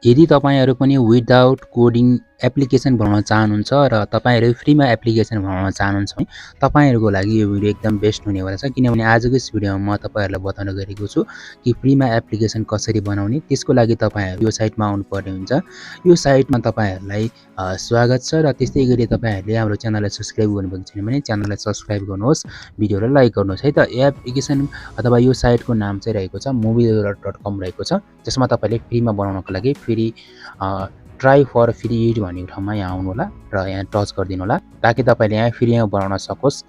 यदि तपाईहरु पनि विदाउट कोडिङ एप्लिकेसन बनाउन चाहनुहुन्छ र तपाईहरु फ्रीमा एप्लिकेसन बनाउन चाहनुहुन्छ भने तपाईहरुको लागि यो भिडियो एकदम बेस्ट हुनेवाला छ किनभने आजको यस भिडियोमा म तपाईहरुलाई बताउन गएको छु कि फ्रीमा एप्लिकेसन कसरी बनाउने। त्यसको लागि तपाईहरु यो साइटमा आउनुपर्ने हुन्छ। यो साइटमा तपाईहरुलाई स्वागत छ र त्यस्तै गरी तपाईहरुले हाम्रो च्यानललाई सब्स्क्राइब गर्नुभएको छैन भने च्यानललाई सब्स्क्राइब गर्नुहोस्, भिडियोलाई लाइक गर्नुहोस् है त। एप्लिकेसन अथवा यो साइटको नाम चाहिँ रहेको छ mobile.com रहेको छ, जसमा तपाईले फ्रीमा बनाउनको लागि free try for free it भन्ने ठाउँमा यहाँ आउनु होला र यहाँ टच गरिदिनु होला ताकि तपाईले यहाँ फ्रीमा बनाउन सकोस्।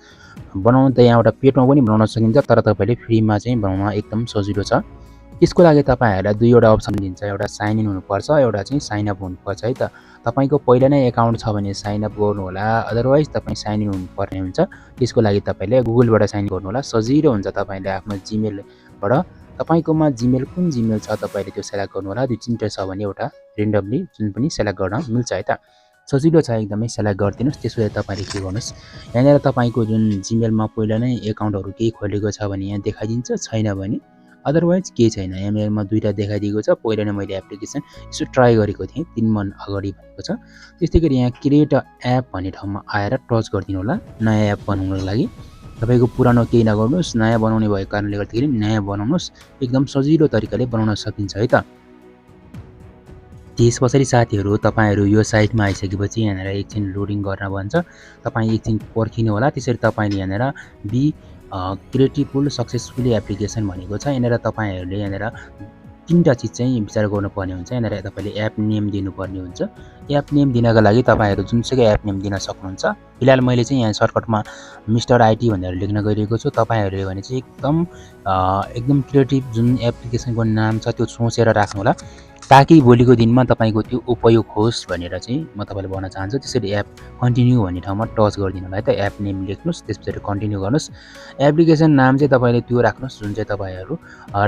बनाउन त यहाँबाट पेडमा पनि बनाउन सकिन्छ तर तपाईले फ्रीमा चाहिँ बनाउन एकदम सजिलो छ। त्यसको लागि तपाईहरुलाई दुईवटा अप्सन दिन्छ, एउटा साइन इन हुनुपर्छ, एउटा चाहिँ साइन अप हुनुपर्छ है त। तपाईको पहिला नै अकाउन्ट छ भने साइन अप गर्नु होला, अदरवाइज तपाई साइन इन हुनुपर्ने हुन्छ। त्यसको लागि तपाईले गुगलबाट साइन गर्नु होला, सजिलो हुन्छ। तपाईले आफ्नो जीमेलबाट तपाईकोमा जीमेल कुन जीमेल छ तपाईले त्यो सेलेक्ट गर्नु होला। दुई तीनटा छ भने एउटा रेन्डमली जुन पनि सेलेक्ट गर्न मिल्छ है त। सजिलो छ एकदमै, सेलेक्ट गर्दिनुस्। त्यसपछि तपाईले के गर्नुस्, यहाँनिर तपाईको जुन जीमेलमा पहिला नै अकाउन्टहरु केही खोलेको छ भने यहाँ देखाइदिन्छ, छैन भने अदरवाइज केही छैन। यहाँमा दुईटा देखाइदिएको छ। पहिला नै मैले एप्लिकेसन यसो ट्राई गरेको थिएँ 3 मन अगाडि भनेको छ। त्यस्तै गरी यहाँ क्रिएट अ एप भन्ने ठाउँमा आएर टच गरिदिनु होला नयाँ एप बनाउनको लागि। तपाईको पुरानो केही नगर्नुस्, नयाँ बनाउने भएको कारणले गर्दाखेरि नयाँ बनाउनुस्। एकदम सजिलो तरिकाले बनाउन सकिन्छ है त। त्यसपछि साथीहरु तपाईहरु यो साइटमा आइसकेपछि यहाँनिर एकछिन लोडिङ गर्न भन्छ, तपाई एकछिन पर्खिनु होला। त्यसरी तपाईले यहाँनिर बी क्रिएटिभफुल सक्सेसफुली एप्लिकेसन भनेको छ। यहाँनिर तपाईहरुले यहाँनिर तीनटा चीज चाहिँ विचार गर्नुपर्ने हुन्छ। यहाँनिर तपाईले एप नेम दिनुपर्ने हुन्छ। एप नेम दिनका लागि तपाईहरु जुनसुकै एप नेम दिन सक्नुहुन्छ। फिलहाल मैले चाहिँ यहाँ सर्टकटमा मिस्टर आईटी भनेर लेख्न गइरहेको छु। तपाईहरुले भने चाहिँ एकदम क्रिएटिभ जुन एप्लिकेसनको नाम छ त्यो सोचेर राख्नु होला ताकि भोलिको दिनमा तपाईको त्यो उपयोग होस् भनेर चाहिँ म तपाईलाई भन्न चाहन्छु। त्यसरी एप कन्टिन्यू भन्ने ठाउँमा टच गरिदिनु होला है त। एप नेम लेख्नुस्, त्यसपछि कन्टिन्यू गर्नुस्। एप्लिकेसन नाम चाहिँ तपाईले त्यो राख्नुस् जुन चाहिँ तपाईहरु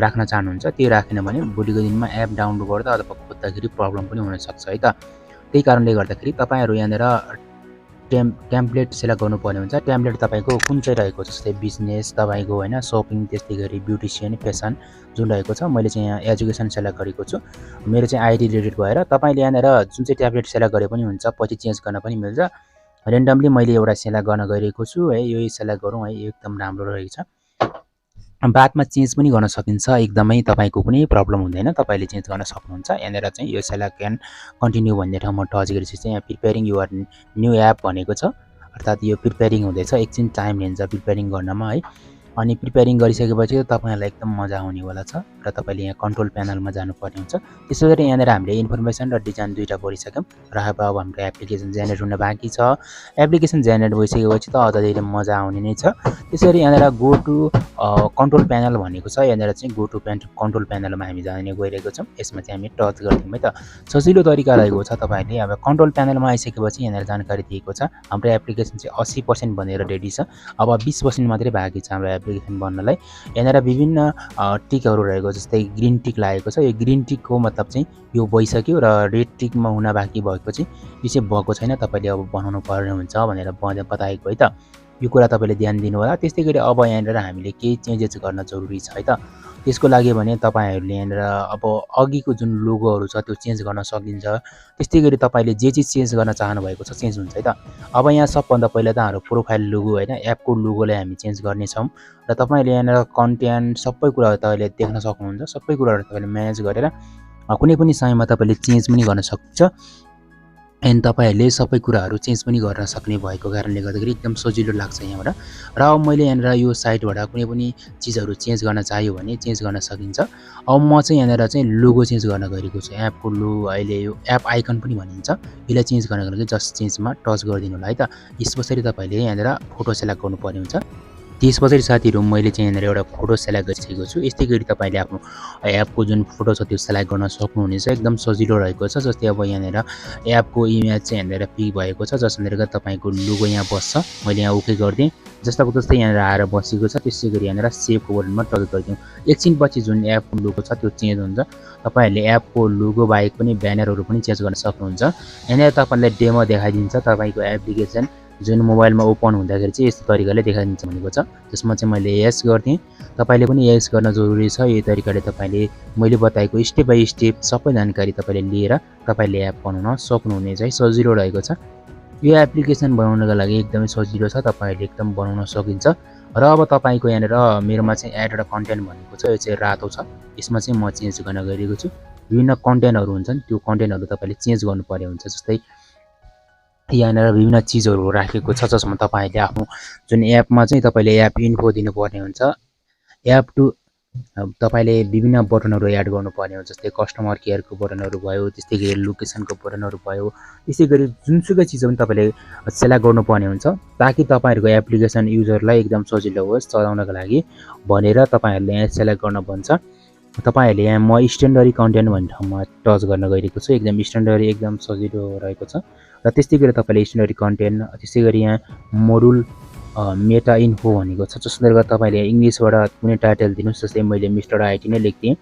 राख्न चाहनुहुन्छ। त्यो राखेन भने भोलिको दिनमा एप डाउनलोड गर्दा अथवा खोज्दाखेरि प्रब्लम पनि हुन सक्छ है त। त्यही कारणले गर्दाखेरि तपाईहरु यहाँनिर टेम्प्लेट सेलेक्ट गर्नुपर्ने हुन्छ। टेम्प्लेट तपाईको कुन चाहिँ रहेको छ, जस्तै बिजनेस तपाईको हैन, शपिङ, त्यस्तै गरी ब्युटिशियन, फेसन जुन रहेको छ। मैले चाहिँ यहाँ एजुकेसन सेलेक्ट गरेको छु। मेरो चाहिँ आईटी रिलेटेड भएर तपाईले यहाँनिर जुन चाहिँ टेम्प्लेट सेलेक्ट गरे पनि हुन्छ, पछि चेन्ज गर्न पनि मिल्छ। रेन्डमली मैले एउटा सेलेक्ट गर्न गइरहेको छु है। यो सेलेक्ट गरौँ है, एकदम राम्रो रहेछ। बादमा चेन्ज पनि गर्न सकिन्छ, एकदमै तपाईको कुनै प्रब्लम हुँदैन, तपाईले चेन्ज गर्न सक्नुहुन्छ। यहाँनिर चाहिँ यो सेलेक्ट एन्ड कन्टिन्यू भन्ने ठाउँमा टच गरेपछि चाहिँ यहाँ प्रिपेयरिङ युअर न्यू एप भनेको छ, अर्थात् यो प्रिपेयरिङ हुँदैछ। एकछिन टाइम लिन्छ प्रिपेयरिङ गर्नमा है। अनि प्रिपेयरिङ गरिसकेपछि तपाईहरुलाई एकदम मजा आउनेवाला छ र तपाईले यहाँ कन्ट्रोल प्यानलमा जानुपर्ने हुन्छ। त्यसैगरी यहाँनिर हामीले इन्फर्मेसन र डिजाइन दुईटा गरिसक्यौं र अब हाम्रो एप्लिकेसन जेनेरेट हुन बाँकी छ। एप्लिकेसन जेनेरेट भइसकेपछि त अझ धेरै मजा आउने नै छ। त्यसैगरी यहाँनिर गो टु कन्ट्रोल प्यानल भनेको छ। यहाँनिर चाहिँ गो टु कन्ट्रोल प्यानलमा हामी जाने गइरहेको छौं। यसमा चाहिँ हामी टच गर्छौं है त। सजिलो तरिका रहेको छ। तपाईहरुले अब कन्ट्रोल प्यानलमा आइसकेपछि यहाँनिर जानकारी दिएको छ हाम्रो एप्लिकेसन चाहिँ 80% बनेर रेडी छ। अब 20% मात्रै बाँकी छ हाम्रो एप्लिकेसन बन्नलाई। यहाँनिर विभिन्न टिकहरु रहेको, जस्तै ग्रीन टिक लागेको छ। यो ग्रीन टिकको मतलब चाहिँ यो भइसक्यो र रेड टिकमा हुन बाँकी भएको चाहिँ यो चाहिँ भएको छैन, तपाईले अब बनाउनु पर्ने हुन्छ भनेर बताएको है त। यो कुरा तपाईले ध्यान दिनु होला। त्यस्तै गरी अब यहाँनिर हामीले केही चेन्जेस गर्न जरुरी छ है त। त्यसको लागि भने तपाईहरुले यहाँनिर अब अघिको जुन लोगोहरु छ त्यो चेन्ज गर्न सकिन्छ। त्यस्तै गरी तपाईले जे चीज चेन्ज गर्न चाहनु भएको छ चेन्ज हुन्छ है त। अब यहाँ सबभन्दा पहिला त हाम्रो प्रोफाइल लोगो हैन, एपको लोगोलाई हामी चेन्ज गर्ने छौं र तपाईले यहाँनिर कन्टेन्ट सबै कुराहरु तपाईले देख्न सक्नुहुन्छ। सबै कुराहरु तपाईले म्यानेज गरेर कुनै पनि समयमा तपाईले चेन्ज पनि गर्न सक्नुहुन्छ। एन्ड तपाईहरुले सबै कुराहरु चेन्ज पनि गर्न सक्ने भएको कारणले गर्दाखेरि एकदम सजिलो लाग्छ यहाँबाट। र अब मैले यहाँनिर यो साइटबाट कुनै पनि चीजहरु चेन्ज गर्न चाह्यो भने चेन्ज गर्न सकिन्छ। अब म चाहिँ यहाँनिर चाहिँ लोगो चेन्ज गर्न गइरहेको छु। एपको लोगो अहिले यो एप आइकन पनि भनिन्छ। यसलाई चेन्ज गर्नको लागि जस्ट चेन्जमा टच गरिदिनु होला है त। यसपछि तपाईले यहाँनिर फोटो सेलेक्ट गर्नुपर्ने हुन्छ। त्यसपछि साथीहरु मैले चाहिँ यहाँनिर एउटा फोटो सेलेक्ट गरिसकेको छु। यस्तै गरी तपाईले आफ्नो एपको जुन फोटो छ त्यो सेलेक्ट गर्न सक्नुहुनेछ। एकदम सजिलो रहेको छ। जस्तै अब यहाँनिर एपको इमेज चाहिँ यहाँनिर पिक भएको छ, जस अन्तर्गत तपाईको लोगो यहाँ बस्छ। मैले यहाँ ओके गर्दिए, जस्ताको जस्तै यहाँनिर आएर बसेको छ। त्यसैगरी यहाँनिर सेभको बटनमा टच गरिदिउँ। एकछिन पछि जुन एपको लोगो छ त्यो चेन्ज हुन्छ। तपाईहरुले एपको लोगो बाहेक पनि ब्यानरहरु पनि चेन्ज गर्न सक्नुहुन्छ। यहाँनिर तपाईलाई डेमो देखाइदिन्छ। तपाईको एप्लिकेसन जुन मोबाइलमा ओपन हुँदाखेरि चाहिँ यस्तो तरिकाले देखाइदिन्छ भनेको छ। त्यसमा चाहिँ मैले यस गर्थे। तपाईले पनि यस गर्न जरुरी छ। यही तरिकाले तपाईले मैले बताएको स्टेप बाइ स्टेप सबै जानकारी तपाईले लिएर तपाईले एप बनाउन सक्नुहुनेछ है। सजिलो रहेको छ। यो एप्लिकेसन बनाउनका लागि एकदमै सजिलो छ। तपाईले एकदम बनाउन सकिन्छ। र अब तपाईको यहाँनेर मेरोमा चाहिँ एड र कन्टेन्ट भनेको छ। यो चाहिँ रातो छ। यसमा चाहिँ म चेन्ज गर्न गइरहेको छु। विभिन्न कन्टेन्टहरु हुन्छन्, त्यो कन्टेन्टहरु तपाईले चेन्ज गर्नुपर्ने हुन्छ। जस्तै यहाँनेर विभिन्न चीजहरु राखेको छ जसमा तपाईले आफ्नो जुन एपमा चाहिँ तपाईले एप इन्फो दिनुपर्ने हुन्छ। एप टु तपाईले विभिन्न बटनहरु एड गर्नुपर्ने हुन्छ। जस्तै कस्टमर केयरको बटनहरु भयो, त्यस्तै गरी लोकेसनको बटनहरु भयो, त्यसै गरी जुनसुकै चीज पनि तपाईले सेलेक्ट गर्नुपर्ने हुन्छ ताकि तपाईहरुको एप्लिकेसन युजरलाई एकदम सजिलो होस् चलाउनका लागि भनेर तपाईहरुले यहाँ सेलेक्ट गर्न भन्छ। तपाईहरुले यहाँ म स्ट्यान्डर्ड कन्टेन्ट भन्ने ठाउँमा टच गर्न गइरहेको छु। एकदम स्ट्यान्डर्ड एकदम सजिलो रहेको छ। र त्यस्तै गरी तपाईले स्ट्यान्डर्ड कन्टेन्ट त्यसै गरी यहाँ मोडुल मेटा इन्फो भनेको छ। जसले गर्दा तपाईले इंग्लिशबाट कुनै टाइटल दिनुस्। जस्तै मैले मिस्टर आईटी नै लेख्दिए।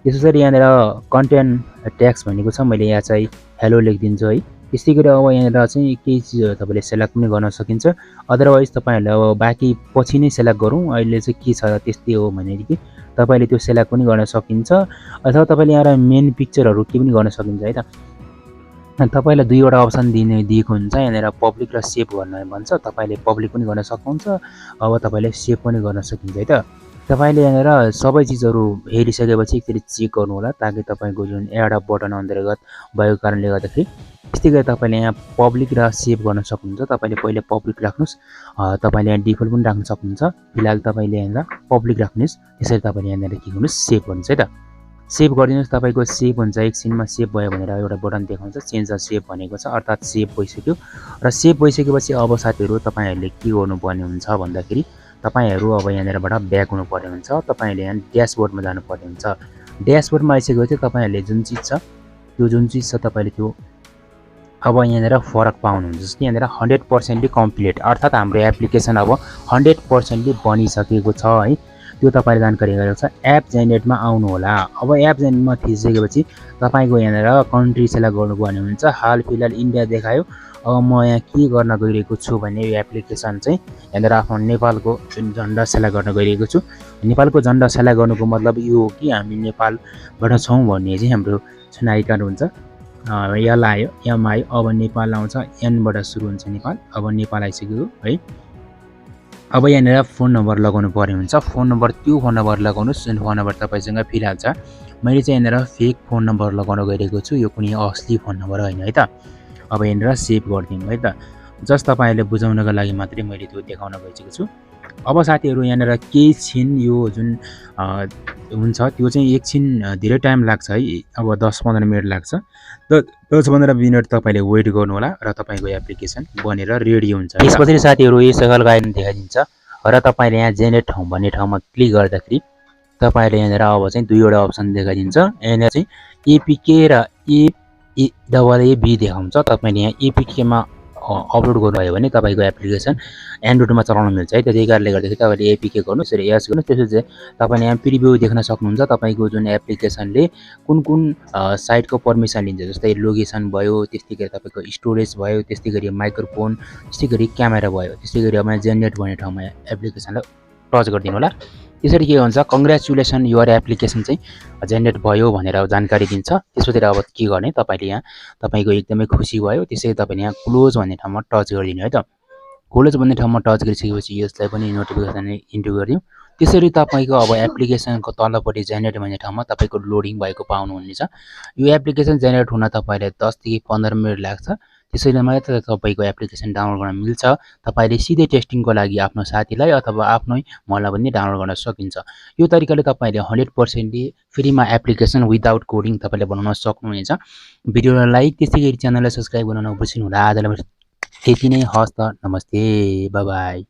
त्यसैगरी यहाँनेर कन्टेन्ट ट्याग्स भनेको छ। मैले यहाँ चाहिँ हेलो लेखिदिन्छु है। त्यस्तै गरी अब यहाँनेर चाहिँ केही चीजहरु तपाईले सेलेक्ट पनि गर्न सकिन्छ। अदरवाइज तपाईहरुले अब बाँकी पछि नै सेलेक्ट गरौँ, अहिले चाहिँ के छ त्यस्तै हो भने कि तपाईले त्यो सेलेक्ट पनि गर्न सकिन्छ। अथवा तपाईले यहाँ मेन पिक्चरहरु के पनि गर्न सकिन्छ है त। तपाईलाई दुईवटा अप्सन दिएको हुन्छ। यहाँनेर पब्लिक र सेभ गर्न भन्छ। तपाईले पब्लिक पनि गर्न सक्नुहुन्छ। अब तपाईले सेभ पनि गर्न सकिन्छ है त। तपाईले यहाँनेर सबै चीजहरु हेरिसकेपछि एकचोटी चेक गर्नु होला ताकि तपाईको जुन एड बटन अन्तर्गत भएको कारणले गर्दाखेरि त्यस्तै गरी तपाईले यहाँ पब्लिक र सेभ गर्न सक्नुहुन्छ। तपाईले पहिले पब्लिक राख्नुस्। तपाईले यहाँ डिफल्ट पनि राख्न सक्नुहुन्छ। फिलहाल तपाईले यहाँ पब्लिक राख्नुस्। त्यसरी तपाईले यहाँनेर के गर्नुस् सेभ गर्नुस् है त। सेभ गरिदिनुस्। तपाईको सेभ हुन्छ। एकछिनमा सेभ भयो भनेर एउटा बटन देखाउँछ चेन्ज द सेभ भनेको छ। अर्थात सेभ भइसक्यो। र सेभ भइसकेपछि अब साथीहरु तपाईहरुले के गर्नुपर्ने हुन्छ भन्दाखेरि तपाईहरु अब यहाँनेरबाट ब्याक हुनुपर्ने हुन्छ। तपाईले यहाँ ड्याशबोर्डमा जानुपर्ने हुन्छ। ड्याशबोर्डमा आइसकेपछि तपाईहरुले जुन चीज छ त्यो जुन चीज छ तपाईले त्यो अब यहाँनेर फरक पाउनुहुन्छ। जस्तै यहाँनेर 100% कम्प्लिट अर्थात हाम्रो एप्लिकेसन अब 100% बनिसकेको छ है। त्यो तपाईले जानकारी गरेको छ। एप जेनेरेटमा आउनु होला। अब एप जेनेरेटमा थिसिसकेपछि तपाईको यहाँनेर कन्ट्री सेलेक्ट गर्नुपर्ने हुन्छ। हाल फिलहाल इन्डिया देखायो। अब म यहाँ के गर्न गइरहेको छु भने यो एप्लिकेसन चाहिँ यहाँनेर आफ्नो नेपालको जुन झण्डा सेलेक्ट गर्न गइरहेको छु। नेपालको झण्डा सेलेक्ट गर्नुको मतलब यो हो कि हामी नेपालबाट छौं भन्ने चाहिँ हाम्रो जुन आई कार्ड हुन्छ। यल आयो, एम आयो, अब नेपाल आउँछ। एन बाट सुरु हुन्छ नेपाल। अब नेपाल आइसक्यो है। अब यहाँनेर फोन नम्बर लगाउनु पर्ने हुन्छ। फोन नम्बर त्यो फोन नम्बर लगाउनुस् जुन फोन नम्बर तपाईसँग फिलहाल छ। मैले चाहिँ यहाँनेर फेक फोन नम्बर लगाउन गइरहेको छु। यो कुनै असली फोन नम्बर हैन है त। अब यहाँनेर सेभ गर्दियौं है त। जस्ट तपाईहरुले बुझाउनका लागि मात्रै मैले त्यो देखाउन गइसकेको छु। अब साथीहरु यहाँनेर केही छिन यो जुन हुन्छ त्यो चाहिँ एकछिन धेरै टाइम लाग्छ है। अब 10-15 मिनेट लाग्छ। 10-15 मिनेट तपाईले वेट गर्नु होला र तपाईको एप्लिकेसन बनेर रेडी हुन्छ। त्यसपछि साथीहरु यो सकल गाइड देखाइदिन्छ र तपाईले यहाँ जेनेरेट भन्ने ठाउँमा क्लिक गर्दाखेरि तपाईले यहाँनेर अब चाहिँ दुईवटा अप्सन देखाइदिन्छ। यहाँनेर चाहिँ एपीके र एबी देखाउँछ। तपाईले यहाँ एपीके मा अपलोड गर्नुभयो भने तपाईको एप्लिकेसन एन्ड्रोइडमा चलाउन मिल्छ है। त्यसै कारणले गर्दाखेरि तपाईले एपीके गर्नुस् र यस गर्नुस्। त्यसपछि तपाईले यहाँ प्रिभ्यू देख्न सक्नुहुन्छ। तपाईको जुन एप्लिकेसनले कुन साइटको परमिसन लिन्छ। जस्तै लोकेसन भयो, त्यस्तै गरी तपाईको स्टोरेज भयो, त्यस्तै गरी माइक्रोफोन, त्यस्तै गरी क्यामेरा भयो। त्यस्तै गरी अब जेनेरेट भन्ने ठाउँमा एप्लिकेसनलाई टच गरिदिनु होला। त्यसरी के हुन्छ कंग्रेचुलेसन युवर एप्लिकेसन चाहिँ जेनेरेट भयो भनेर जानकारी दिन्छ। त्यसपछि अब के गर्ने तपाईले यहाँ तपाईको एकदमै खुसी भयो। त्यसैले तपाईले यहाँ क्लोज भन्ने ठाउँमा टच गरिदिनु है त। क्लोज भन्ने ठाउँमा टच गरिसकेपछि यसलाई पनि नोटिफिकेसन इन्टु गरिदिउँ। त्यसरी तपाईको अब एप्लिकेसनको तलपट्टि जेनेरेट भन्ने ठाउँमा तपाईको लोडिङ भएको पाउनुहुनेछ। यो एप्लिकेसन जेनेरेट हुन तपाईलाई 10 देखि 15 मिनेट लाग्छ। त्यसैले मात्र तपाईको एप्लिकेसन डाउनलोड गर्न मिल्छ। तपाईले सिधै टेस्टिङको लागि आफ्नो साथीलाई अथवा आफ्नै मलाई पनि डाउनलोड गर्न सकिन्छ। यो तरिकाले तपाईले 100% फ्रीमा एप्लिकेसन विदाउट कोडिङ तपाईले बनाउन सक्नुहुनेछ। भिडियोलाई लाइक त्यसै गरी च्यानललाई सब्स्क्राइब गर्न नबिर्सनु होला। आजलाई त्यति नै। हस्त नमस्ते, बाइ बाइ।